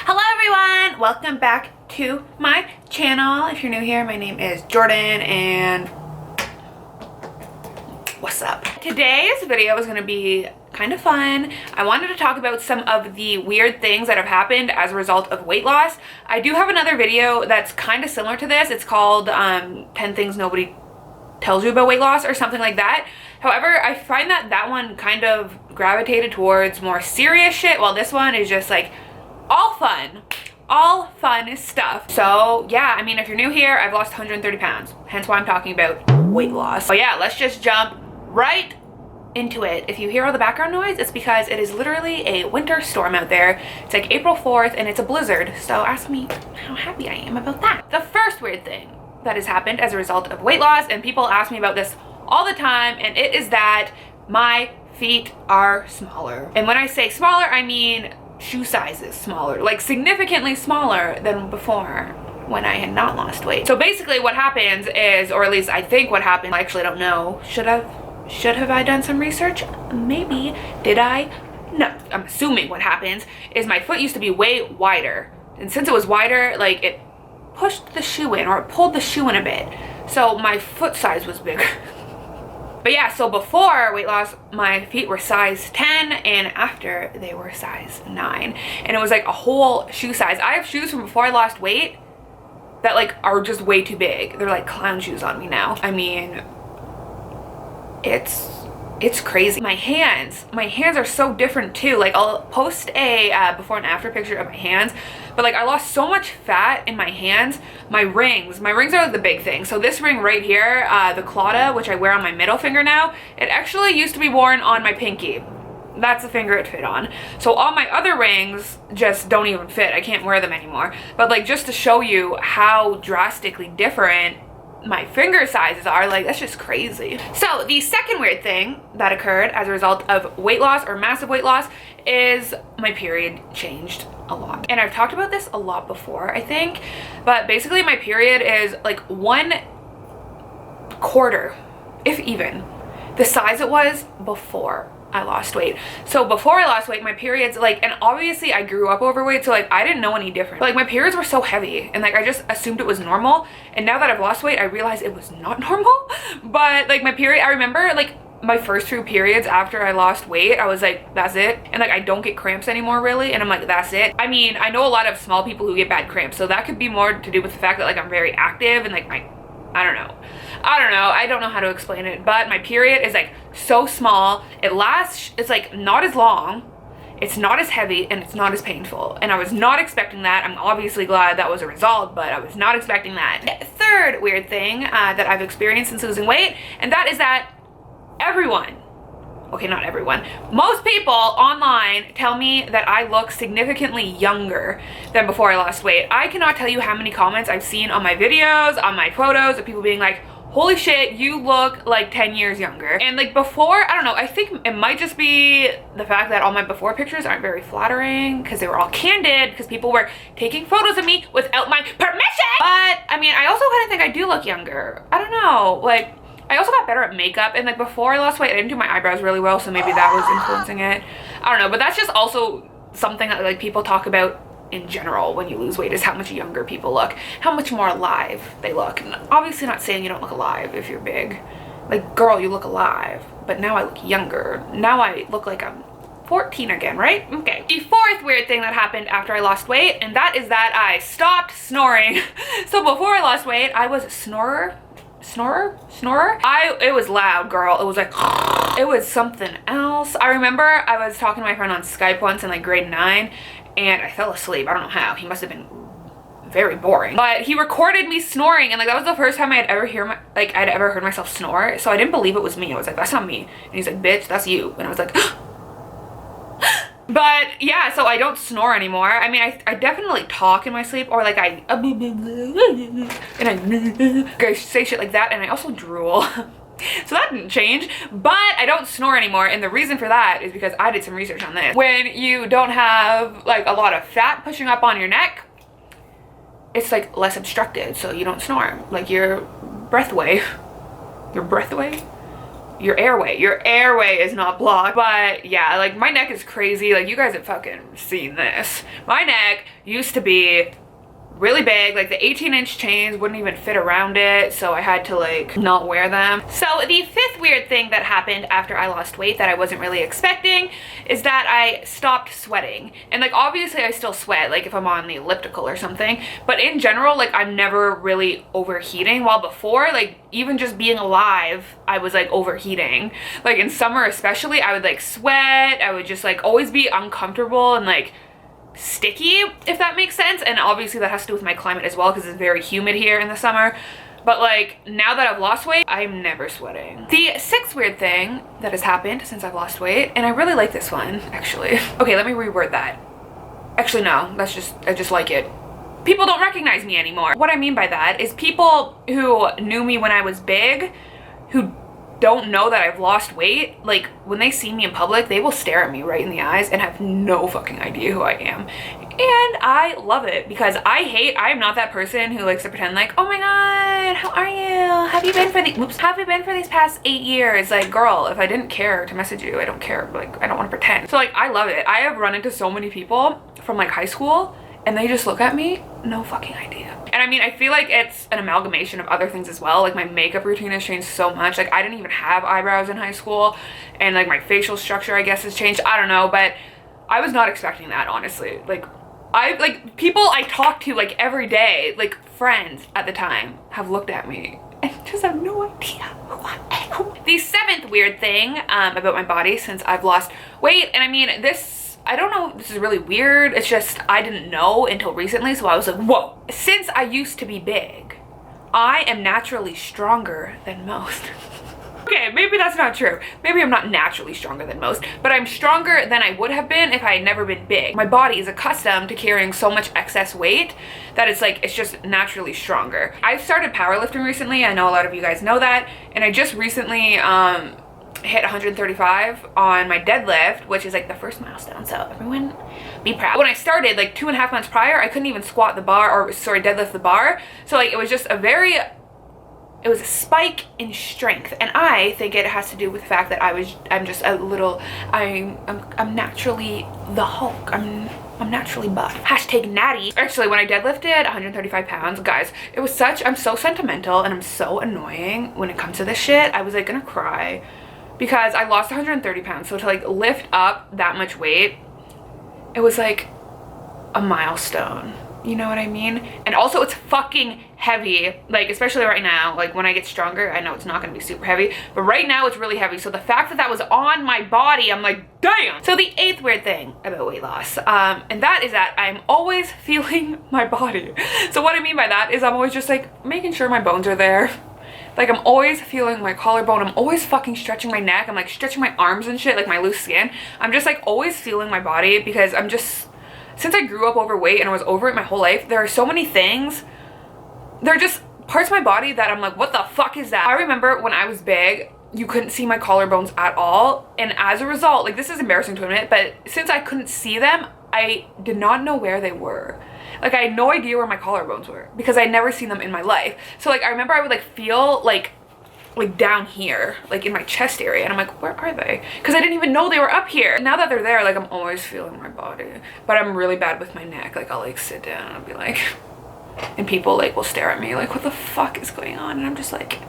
Hello everyone! Welcome back to my channel. If you're new here, my name is Jordan and what's up? Today's video is going to be kind of fun. I wanted to talk about some of the weird things that have happened as a result of weight loss. I do have another video that's kind of similar to this. It's called 10 Things Nobody Tells You About Weight Loss or something like that. However, I find that one kind of gravitated towards more serious shit, while this one is just like all fun stuff. So yeah, I mean, if you're new here, I've lost 130 pounds, hence why I'm talking about weight loss. So yeah, let's just jump right into it. If you hear all the background noise, it's because it is literally a winter storm out there. It's like April 4th and it's a blizzard, so ask me how happy I am about that. The first weird thing that has happened as a result of weight loss, and people ask me about this all the time, and it is that my feet are smaller. And when I say smaller, I mean shoe sizes smaller, like significantly smaller than before when I had not lost weight. So basically what happens is, or at least I think what happened, I actually don't know, should have I done some research? Maybe. Did I? No. I'm assuming what happens is my foot used to be way wider, and since it was wider, like it pushed the shoe in, or it pulled the shoe in a bit, so my foot size was bigger. But yeah, so before weight loss, my feet were size 10, and after they were size 9. And it was like a whole shoe size. I have shoes from before I lost weight that like are just way too big. They're like clown shoes on me now. I mean, it's crazy. My hands are so different too. Like I'll post a before and after picture of my hands, but like I lost so much fat in my hands. My rings are the big thing. So this ring right here, the clawda, which I wear on my middle finger now, it actually used to be worn on my pinky. That's the finger it fit on. So all my other rings just don't even fit. I can't wear them anymore. But like, just to show you how drastically different my finger sizes are, like that's just crazy. So the second weird thing that occurred as a result of weight loss or massive weight loss is my period changed a lot. And I've talked about this a lot before, I think, but basically my period is like 1/4, if even, the size it was before I lost weight. So before I lost weight, my periods, like, and obviously I grew up overweight, so like I didn't know any different. But, like, my periods were so heavy and like I just assumed it was normal, and now that I've lost weight I realized it was not normal. But like my period, I remember like my first few periods after I lost weight, I was like, that's it. And like I don't get cramps anymore really, and I'm like, that's it. I mean, I know a lot of small people who get bad cramps, so that could be more to do with the fact that like I'm very active and like I don't know how to explain it, but my period is like so small. It lasts, it's like not as long, it's not as heavy, and it's not as painful. And I was not expecting that. I'm obviously glad that was a result, but I was not expecting that. Third weird thing that I've experienced since losing weight, and that is that everyone, okay, not everyone, most people online tell me that I look significantly younger than before I lost weight. I cannot tell you how many comments I've seen on my videos, on my photos, of people being like, holy shit, you look like 10 years younger. And like before, I don't know, I think it might just be the fact that all my before pictures aren't very flattering because they were all candid, because people were taking photos of me without my permission. But I mean, I also kind of think I do look younger. I don't know, like I also got better at makeup, and like before I lost weight I didn't do my eyebrows really well, so maybe that was influencing it. I don't know, but that's just also something that like people talk about in general when you lose weight, is how much younger people look, how much more alive they look. And obviously not saying you don't look alive if you're big. Like, girl, you look alive, but now I look younger. Now I look like I'm 14 again, right? Okay. The fourth weird thing that happened after I lost weight, and that is that I stopped snoring. So before I lost weight, I was a snorer. It was loud, girl. It was like, it was something else. I remember I was talking to my friend on Skype once in like grade 9, and I fell asleep. I don't know how. He must have been very boring. But he recorded me snoring, and like that was the first time I'd ever heard myself snore. So I didn't believe it was me. I was like, that's not me. And he's like, bitch, that's you. And I was like, but yeah, so I don't snore anymore. I mean, I definitely talk in my sleep, or like I say shit like that, and I also drool. So that didn't change, but I don't snore anymore, and the reason for that is because I did some research on this. When you don't have like a lot of fat pushing up on your neck, it's like less obstructed, so you don't snore. Like your breathway, your airway is not blocked. But yeah, like my neck is crazy. Like you guys have fucking seen this. My neck used to be really big, like the 18-inch chains wouldn't even fit around it, so I had to like not wear them. So the fifth weird thing that happened after I lost weight that I wasn't really expecting is that I stopped sweating. And like obviously I still sweat, like if I'm on the elliptical or something, but in general, like I'm never really overheating, while before, like even just being alive, I was like overheating. Like in summer especially, I would like sweat, I would just like always be uncomfortable and like sticky, if that makes sense. And obviously that has to do with my climate as well, because it's very humid here in the summer. But like now that I've lost weight, I'm never sweating. The sixth weird thing that has happened since I've lost weight, and I really like this one actually. Okay, let me reword that. Actually no, I just like it. People don't recognize me anymore. What I mean by that is people who knew me when I was big, who don't know that I've lost weight, like when they see me in public, they will stare at me right in the eyes and have no fucking idea who I am. And I love it, because I am not that person who likes to pretend like, oh my god, how are you? Have you been for these past 8 years? Like, girl, if I didn't care to message you, I don't care. Like, I don't want to pretend. So like, I love it. I have run into so many people from like high school and they just look at me, no fucking idea. And I mean, I feel like it's an amalgamation of other things as well. Like my makeup routine has changed so much. Like I didn't even have eyebrows in high school, and like my facial structure, I guess, has changed. I don't know, but I was not expecting that, honestly. Like people I talk to like every day, like friends at the time, have looked at me and just have no idea who I am. The seventh weird thing about my body since I've lost weight, and I mean, I don't know, this is really weird. It's just, I didn't know until recently, so I was like, whoa. Since I used to be big, I am naturally stronger than most. Okay, maybe that's not true. Maybe I'm not naturally stronger than most, but I'm stronger than I would have been if I had never been big. My body is accustomed to carrying so much excess weight that it's like, it's just naturally stronger. I've started powerlifting recently. I know a lot of you guys know that, and I just recently, hit 135 on my deadlift, which is like the first milestone, so everyone be proud. When I started like 2.5 months prior, I couldn't even squat the bar, or sorry, deadlift the bar. So like it was just it was a spike in strength, and I think it has to do with the fact that I'm just a little, I'm naturally the Hulk. I'm naturally buff. Hashtag natty. Actually, when I deadlifted 135 pounds, guys, it was I'm so sentimental and I'm so annoying when it comes to this shit. I was like gonna cry, because I lost 130 pounds. So to like lift up that much weight, it was like a milestone. You know what I mean? And also it's fucking heavy, like especially right now. Like when I get stronger, I know it's not gonna be super heavy, but right now it's really heavy. So the fact that that was on my body, I'm like, damn. So the eighth weird thing about weight loss, and that is that I'm always feeling my body. So what I mean by that is I'm always just like making sure my bones are there. Like I'm always feeling my collarbone. I'm always fucking stretching my neck. I'm like stretching my arms and shit, like my loose skin. I'm just like always feeling my body, because since I grew up overweight and I was over it my whole life, there are so many things. They're just parts of my body that I'm like, what the fuck is that? I remember when I was big, you couldn't see my collarbones at all. And as a result, like this is embarrassing to admit, but since I couldn't see them, I did not know where they were. Like I had no idea where my collarbones were, because I'd never seen them in my life. So like I remember I would like feel like down here, like in my chest area, and I'm like, where are they? Because I didn't even know they were up here. And now that they're there, like I'm always feeling my body. But I'm really bad with my neck. Like I'll like sit down and I'll be like, and people like will stare at me like, what the fuck is going on? And I'm just like,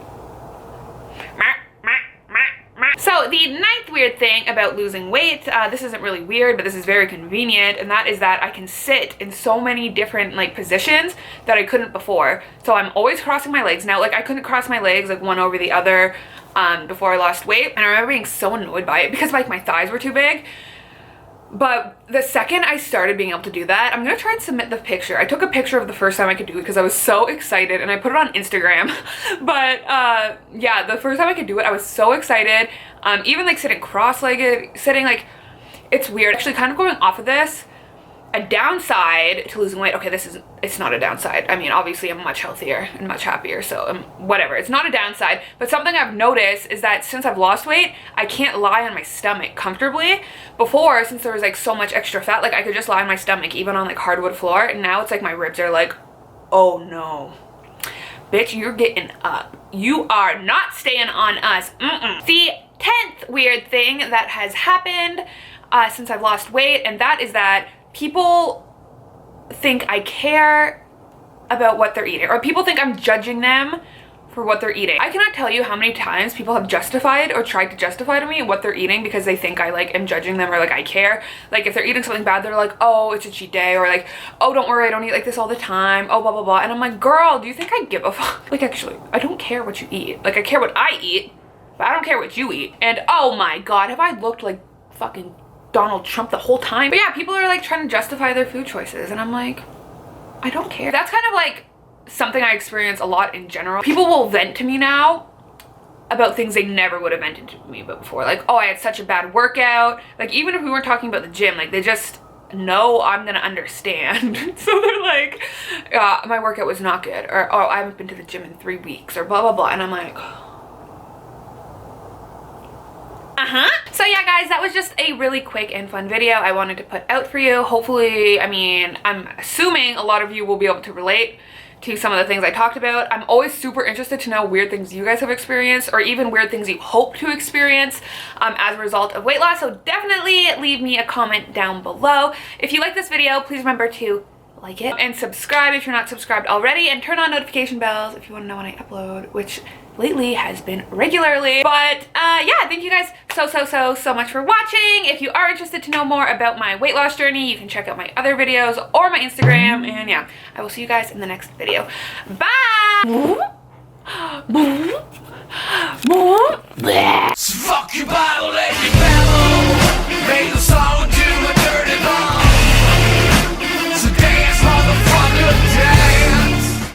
so the ninth weird thing about losing weight, this isn't really weird, but this is very convenient, and that is that I can sit in so many different like positions that I couldn't before. So I'm always crossing my legs now. Like I couldn't cross my legs like one over the other before I lost weight, and I remember being so annoyed by it because like my thighs were too big. But the second I started being able to do that, I'm gonna try and submit the picture. I took a picture of the first time I could do it because I was so excited, and I put it on Instagram. But yeah, the first time I could do it, I was so excited. Even like sitting cross-legged, like, it's weird. Actually, kind of going off of this, a downside to losing weight, okay, it's not a downside. I mean, obviously I'm much healthier and much happier, so whatever. It's not a downside, but something I've noticed is that since I've lost weight, I can't lie on my stomach comfortably. Before, since there was like so much extra fat, like I could just lie on my stomach even on like hardwood floor, and now it's like my ribs are like, oh no. bitch, you're getting up. You are not staying on us. The 10th weird thing that has happened since I've lost weight, and that is that people think I care about what they're eating, or people think I'm judging them for what they're eating. I cannot tell you how many times people have justified or tried to justify to me what they're eating because they think I like am judging them or like I care. Like if they're eating something bad, they're like, oh, it's a cheat day, or like, oh, don't worry, I don't eat like this all the time, oh, blah, blah, blah. And I'm like, girl, do you think I give a fuck? Like, actually, I don't care what you eat. Like, I care what I eat, but I don't care what you eat. And oh my God, have I looked like fucking Donald Trump the whole time? But yeah, people are like trying to justify their food choices, and I'm like, I don't care. That's kind of like something I experience a lot in general. People will vent to me now about things they never would have vented to me about before. Like, oh, I had such a bad workout. Like, even if we weren't talking about the gym, like they just know I'm gonna understand. So they're like, my workout was not good, or oh, I haven't been to the gym in 3 weeks, or blah, blah, blah. And I'm like, so yeah, guys, that was just a really quick and fun video I wanted to put out for you. Hopefully, I mean, I'm assuming a lot of you will be able to relate to some of the things I talked about. I'm always super interested to know weird things you guys have experienced, or even weird things you hope to experience as a result of weight loss. So definitely leave me a comment down below. If you like this video, please remember to like it and subscribe if you're not subscribed already, and turn on notification bells if you want to know when I upload, which lately has been regularly. But yeah, thank you guys so much for watching. If you are interested to know more about my weight loss journey, you can check out my other videos or my Instagram. And yeah, I will see you guys in the next video. Bye.